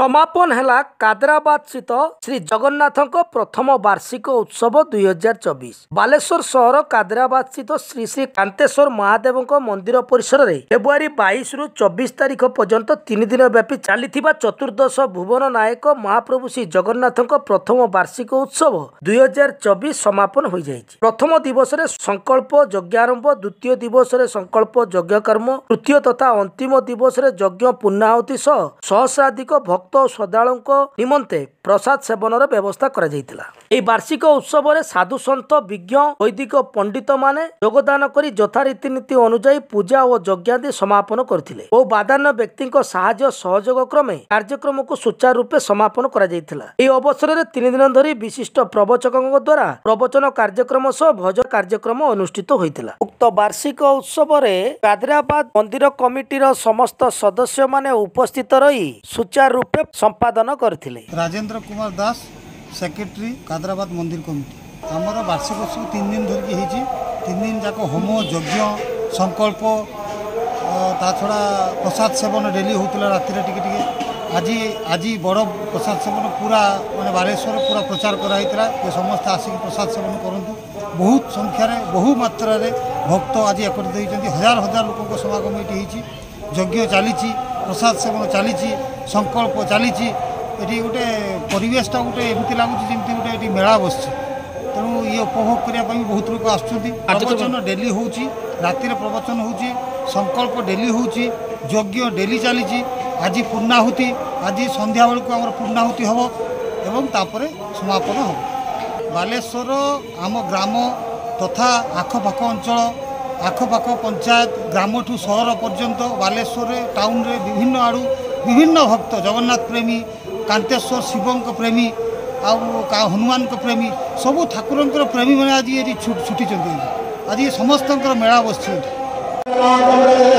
समापन है कादराबाद स्थित श्री जगन्नाथ प्रथम वार्षिक उत्सव 2024 बालेश्वर सहर कादराबाद स्थित श्री श्री कांतेश्वर महादेव मंदिर परिसर में फेब्रुआरी 22 रु 24 तारिख पर्यंत 3 दिन व्यापी चली चतुर्दश भुवन नायक महाप्रभु श्री जगन्नाथ प्रथम वार्षिक उत्सव 2024 समापन हो जाए। प्रथम दिवस में संकल्प यज्ञारंभ, द्वितीय दिवस में संकल्प यज्ञ कर्म, तृतीय तथा अंतिम दिवस में यज्ञ पूर्णाहुति सह सहस्राधिक भक्त और श्रद्धालु निमंते प्रसाद सेवन व्यवस्था करा जायतिला। एही वार्षिक उत्सव में साधु सन्त विज्ञ वैदिक पंडित माने योगदान करी यथा रीतिनीति अनुଯାयी पूजा और यज्ञादि समापन करथिले। बहु बाधान्य व्यक्ति साहाय्य सहयोग क्रमे कार्यक्रम को सुचारू रूपे समापन करा जायतिला। एही अवसर में 3 दिन धरी विशिष्ट प्रवचकों द्वारा प्रवचन कार्यक्रम सह भजन कार्यक्रम अनुष्ठित होइतिला। उक्त वार्षिक उत्सव में कादराबाद मंदिर कमिटीर समस्त सदस्य माने उपस्थित रही सुचारू रूपे संपादन करथिले। राजेंद्र कुमार दास सेक्रेटरी कादराबाद मंदिर कमिटी आमर वार्षिक उत्सव 3 दिन धरिकी होती। 3 दिन जाक होम यज्ञ संकल्प ता छड़ा प्रसाद सेवन डेली होता राति आज आज बड़ प्रसाद सेवन पूरा माने बालेश्वर पूरा प्रचार कराई समस्त आसिक प्रसाद सेवन करूँ। बहुत संख्यार बहु मात्रा भक्त आज एकत्रित होती। हजार हजार लोक समागम ये यज्ञ चली प्रसाद सेवन चली संकल्प चली ये गोटे परिवेशटा गोटे एमती लगुच जमी गोटे मेला बस तेणु ये उपभोग करने बहुत लोग आसुच्च डेली हो राति प्रवचन हो संकल्प डेली हो यज्ञ डेली चली आज पूर्णाहुति आज संध्या बेलू आम पूर्णाहुति हम एवं तापर समापन हम। बालेश्वर आम ग्राम तथा आखपाख अंचल आखपाख पंचायत ग्राम ठू सहर पर्यंत बालेश्वर टाउन रे विभिन्न आड़ू विभिन्न भक्त जगन्नाथ प्रेमी कांतेश्वर शिवंक प्रेमी आ हनुमान प्रेमी सबू ठाकुर प्रेमी मैंने आज ये छुट्टी आज ये समस्त मेला बस तुम्हारी